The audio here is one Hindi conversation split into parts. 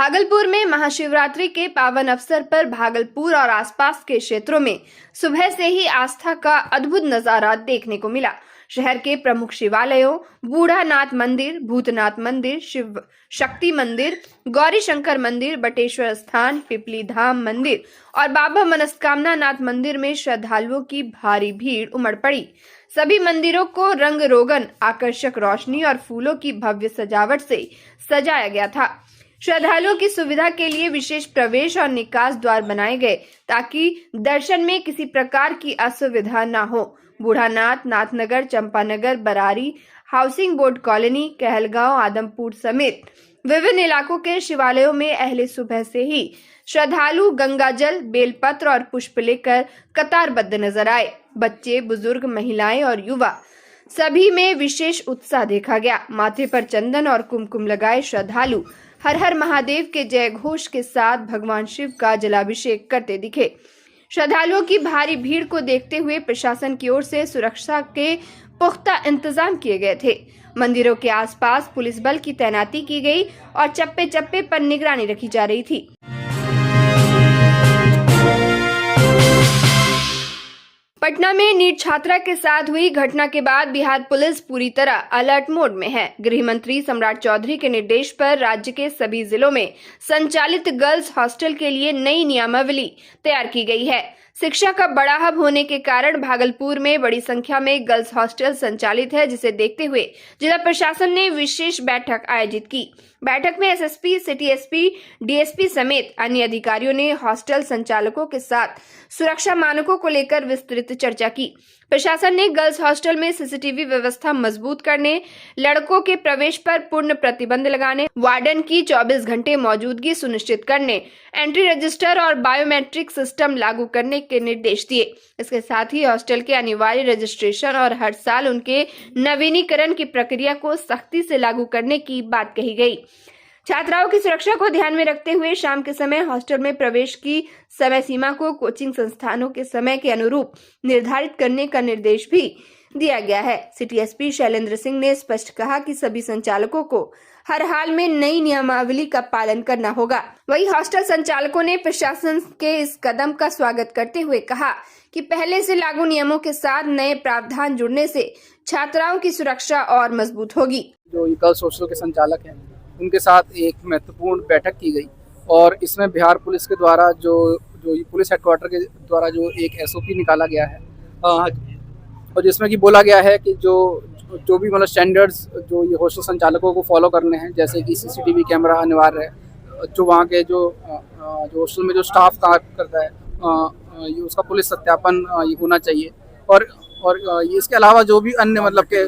भागलपुर में महाशिवरात्रि के पावन अवसर पर भागलपुर और आसपास के क्षेत्रों में सुबह से ही आस्था का अद्भुत नजारा देखने को मिला। शहर के प्रमुख शिवालयों बूढ़ानाथ मंदिर, भूतनाथ मंदिर, शिव शक्ति मंदिर, गौरी शंकर मंदिर, बटेश्वर स्थान, पिपली धाम मंदिर और बाबा मनस्कामना नाथ मंदिर में श्रद्धालुओं की भारी भीड़ उमड़ पड़ी। सभी मंदिरों को रंग रोगन, आकर्षक रोशनी और फूलों की भव्य सजावट से सजाया गया था। श्रद्धालुओं की सुविधा के लिए विशेष प्रवेश और निकास द्वार बनाए गए ताकि दर्शन में किसी प्रकार की असुविधा न हो। Budhanath, Nathnagar, Champanagar, Barari, housing board colony, Kahalgaon, Adampur समेत विभिन्न इलाकों के शिवालयों में अहले सुबह से ही श्रद्धालु गंगाजल, बेलपत्र और पुष्प लेकर कतारबद्ध नजर आए। बच्चे, बुजुर्ग, महिलाएं और युवा सभी में विशेष उत्साह देखा गया। माथे पर चंदन और कुमकुम लगाए श्रद्धालु हर हर महादेव के जय घोष के साथ भगवान शिव का जलाभिषेक करते दिखे। श्रद्धालुओं की भारी भीड़ को देखते हुए प्रशासन की ओर से सुरक्षा के पुख्ता इंतजाम किए गए थे। मंदिरों के आसपास पुलिस बल की तैनाती की गई और चप्पे चप्पे पर निगरानी रखी जा रही थी। पटना में नीट छात्रा के साथ हुई घटना के बाद बिहार पुलिस पूरी तरह अलर्ट मोड में है। गृह मंत्री सम्राट चौधरी के निर्देश पर राज्य के सभी जिलों में संचालित गर्ल्स हॉस्टल के लिए नई नियमावली तैयार की गई है। शिक्षा का बड़ा हब होने के कारण भागलपुर में बड़ी संख्या में गर्ल्स हॉस्टल संचालित है, जिसे देखते हुए जिला प्रशासन ने विशेष बैठक आयोजित की। बैठक में एसएसपी, सिटी एसपी, डीएसपी समेत अन्य अधिकारियों ने हॉस्टल संचालकों के साथ सुरक्षा मानकों को लेकर विस्तृत चर्चा की। प्रशासन ने गर्ल्स हॉस्टल में सीसीटीवी व्यवस्था मजबूत करने, लड़कों के प्रवेश पर पूर्ण प्रतिबंध लगाने, वार्डन की 24 घंटे मौजूदगी सुनिश्चित करने, एंट्री रजिस्टर और बायोमेट्रिक सिस्टम लागू करने के निर्देश दिए। इसके साथ ही हॉस्टल के अनिवार्य रजिस्ट्रेशन और हर साल उनके नवीनीकरण की प्रक्रिया को सख्ती से लागू करने की बात कही गई। छात्राओं की सुरक्षा को ध्यान में रखते हुए शाम के समय हॉस्टल में प्रवेश की समय सीमा को कोचिंग संस्थानों के समय के अनुरूप निर्धारित करने का निर्देश भी दिया गया है। सिटी एसपी शैलेंद्र सिंह ने स्पष्ट कहा कि सभी संचालकों को हर हाल में नई नियमावली का पालन करना होगा। वहीं हॉस्टल संचालकों ने प्रशासन के इस कदम का स्वागत करते हुए कहा कि पहले से लागू नियमों के साथ नए प्रावधान जुड़ने से छात्राओं की सुरक्षा और मजबूत होगी। जो गर्ल्स हॉस्टल के संचालक हैं, उनके साथ एक महत्वपूर्ण बैठक की गई और इसमें बिहार पुलिस के द्वारा जो पुलिस हेडक्वार्टर के द्वारा जो एक एसओपी निकाला गया है और जिसमें कि बोला गया है कि जो भी मतलब स्टैंडर्ड्स जो ये हॉस्टल संचालकों को फॉलो करने हैं, जैसे कि सीसीटीवी कैमरा अनिवार्य है, जो वहाँ के जो हॉस्टल में जो स्टाफ काम करता है ये उसका पुलिस सत्यापन ये होना चाहिए और इसके अलावा जो भी अन्य मतलब के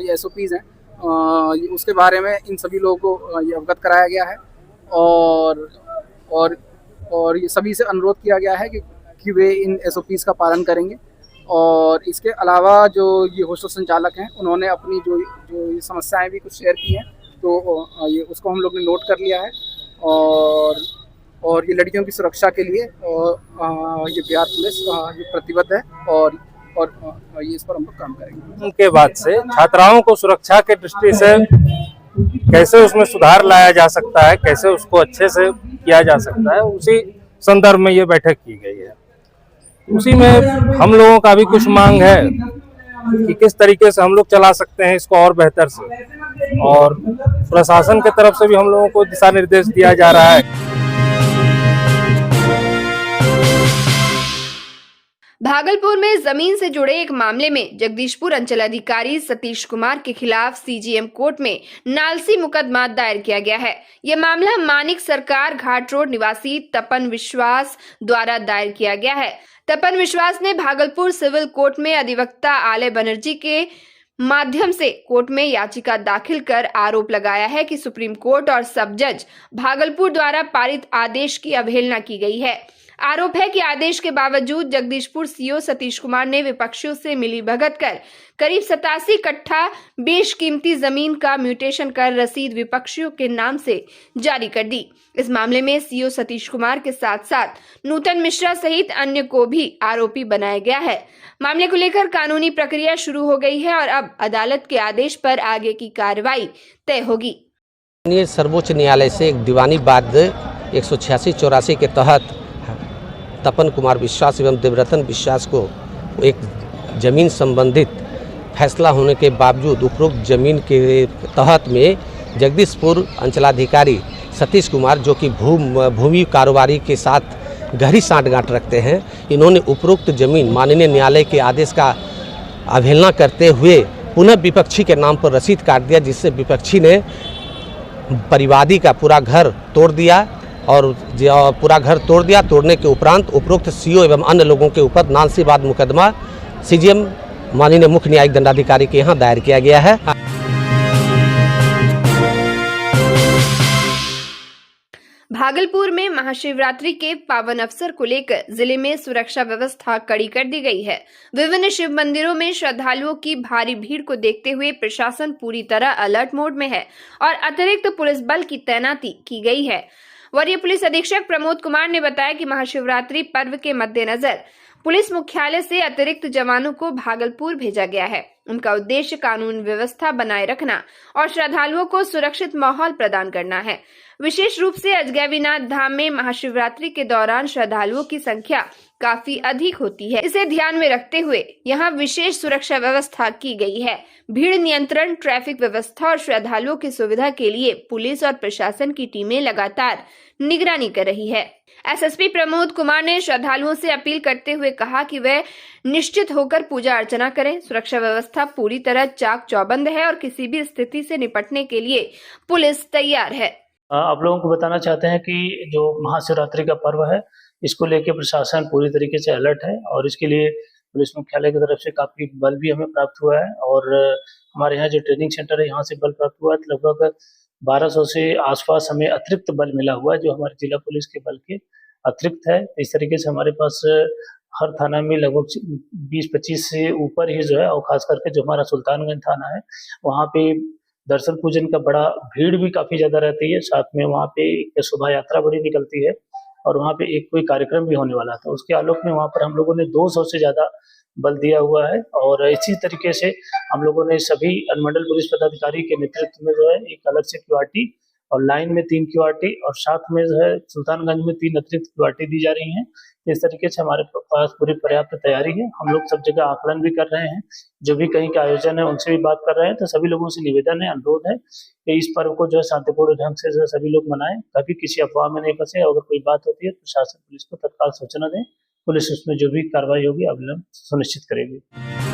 ये एसओपीज़ हैं उसके बारे में इन सभी लोगों को ये अवगत कराया गया है और ये सभी से अनुरोध किया गया है कि वे इन एसओपीज़ का पालन करेंगे। और इसके अलावा जो ये हॉस्टल संचालक हैं, उन्होंने अपनी जो ये समस्याएं भी कुछ शेयर की हैं, तो ये उसको हम लोग ने नोट कर लिया है और ये लड़कियों की सुरक्षा के लिए ये बिहार पुलिस ये प्रतिबद्ध है और ये इस पर हम लोग काम करेंगे। उनके बाद से छात्राओं को सुरक्षा के दृष्टि से कैसे उसमें सुधार लाया जा सकता है, कैसे उसको अच्छे से किया जा सकता है, उसी संदर्भ में ये बैठक की गई है। उसी में हम लोगों का भी कुछ मांग है कि किस तरीके से हम लोग चला सकते हैं इसको और बेहतर से, और प्रशासन की तरफ से भी हम लोगों को दिशा निर्देश दिया जा रहा है। भागलपुर में जमीन से जुड़े एक मामले में जगदीशपुर अंचल अधिकारी सतीश कुमार के खिलाफ सीजीएम कोर्ट में नालसी मुकदमा दायर किया गया है। यह मामला मानिक सरकार घाट रोड निवासी तपन विश्वास द्वारा दायर किया गया है। तपन विश्वास ने भागलपुर सिविल कोर्ट में अधिवक्ता आलय बनर्जी के माध्यम से कोर्ट में याचिका दाखिल कर आरोप लगाया है कि सुप्रीम कोर्ट और सब जज भागलपुर द्वारा पारित आदेश की अवहेलना की गई है। आरोप है कि आदेश के बावजूद जगदीशपुर सीओ सतीश कुमार ने विपक्षियों से मिलीभगत कर करीब 87 कट्ठा बेशकीमती जमीन का म्यूटेशन कर रसीद विपक्षियों के नाम से जारी कर दी। इस मामले में सीओ सतीश कुमार के साथ साथ नूतन मिश्रा सहित अन्य को भी आरोपी बनाया गया है। मामले को लेकर कानूनी प्रक्रिया शुरू हो गई है और अब अदालत के आदेश पर आगे की कार्रवाई तय होगी। माननीय सर्वोच्च न्यायालय से एक दीवानी वाद 186-84 के तहत तपन कुमार विश्वास एवं देवरतन विश्वास को एक ज़मीन संबंधित फैसला होने के बावजूद उपरोक्त ज़मीन के तहत में जगदीशपुर अंचलाधिकारी सतीश कुमार, जो कि भूमि कारोबारी के साथ गहरी सांठगांठ रखते हैं, इन्होंने उपरोक्त ज़मीन माननीय न्यायालय के आदेश का अवहेलना करते हुए पुनः विपक्षी के नाम पर रसीद काट दिया, जिससे विपक्षी ने परिवादी का पूरा घर तोड़ दिया और पूरा घर तोड़ दिया। तोड़ने के उपरांत उपरोक्त सीओ एवं अन्य लोगों के ऊपर नानसीवाद मुकदमा सीजीएम माननीय मुख्य न्यायिक दंडाधिकारी के यहाँ दायर किया गया है। भागलपुर में महाशिवरात्रि के पावन अवसर को लेकर जिले में सुरक्षा व्यवस्था कड़ी कर दी गई है। विभिन्न शिव मंदिरों में श्रद्धालुओं की भारी भीड़ को देखते हुए प्रशासन पूरी तरह अलर्ट मोड में है और अतिरिक्त पुलिस बल की तैनाती की गई है। वरीय पुलिस अधीक्षक प्रमोद कुमार ने बताया कि महाशिवरात्रि पर्व के मद्देनजर पुलिस मुख्यालय से अतिरिक्त जवानों को भागलपुर भेजा गया है। उनका उद्देश्य कानून व्यवस्था बनाए रखना और श्रद्धालुओं को सुरक्षित माहौल प्रदान करना है। विशेष रूप से अजगैबीनाथ धाम में महाशिवरात्रि के दौरान श्रद्धालुओं की संख्या काफी अधिक होती है। इसे ध्यान में रखते हुए यहाँ विशेष सुरक्षा व्यवस्था की गई है। भीड़ नियंत्रण, ट्रैफिक व्यवस्था और श्रद्धालुओं की सुविधा के लिए पुलिस और प्रशासन की टीमें लगातार निगरानी कर रही है। एसएसपी प्रमोद कुमार ने श्रद्धालुओं से अपील करते हुए कहा कि वे निश्चित होकर पूजा अर्चना करें। सुरक्षा व्यवस्था पूरी तरह चाक चौबंद है और किसी भी स्थिति से निपटने के लिए पुलिस तैयार है। आप लोगों को बताना चाहते हैं कि जो महाशिवरात्रि का पर्व है, इसको लेके प्रशासन पूरी तरीके से अलर्ट है और इसके लिए पुलिस मुख्यालय की तरफ से काफी बल भी हमें प्राप्त हुआ है और हमारे यहाँ जो ट्रेनिंग सेंटर है, यहाँ से बल प्राप्त हुआ है। लगभग 1200 से आसपास हमें अतिरिक्त बल मिला हुआ है, जो हमारे जिला पुलिस के बल के अतिरिक्त है। इस तरीके से हमारे पास हर थाना में लगभग 20-25 से ऊपर ही जो है, और खास करके जो हमारा सुल्तानगंज थाना है, वहाँ पे दर्शन पूजन का बड़ा भीड़ भी काफी ज्यादा रहती है। साथ में वहाँ पे एक शोभा यात्रा बड़ी निकलती है और वहाँ पे एक कोई कार्यक्रम भी होने वाला था। उसके आलोक में वहाँ पर हम लोगों ने 200 से ज्यादा बल दिया हुआ है और इसी तरीके से हम लोगों ने सभी अनुमंडल पुलिस पदाधिकारी के नेतृत्व में जो है एक अलग से क्यूआरटी और लाइन में 3 क्यूआरटी और साथ में जो है सुल्तानगंज में 3 अतिरिक्त क्यूआरटी दी जा रही हैं। इस तरीके से हमारे पास पूरी पर्याप्त तैयारी है। हम लोग सब जगह आकलन भी कर रहे हैं, जो भी कहीं का आयोजन है उनसे भी बात कर रहे हैं। तो सभी लोगों से निवेदन है, अनुरोध है कि इस पर्व को जो है शांतिपूर्ण ढंग से जो है सभी लोग मनाएं, कभी किसी अफवाह में नहीं फंसे। अगर कोई बात होती है तो प्रशासन पुलिस को तत्काल सूचना दें, पुलिस उसमें जो भी कार्रवाई होगी अवलंबन सुनिश्चित करेगी।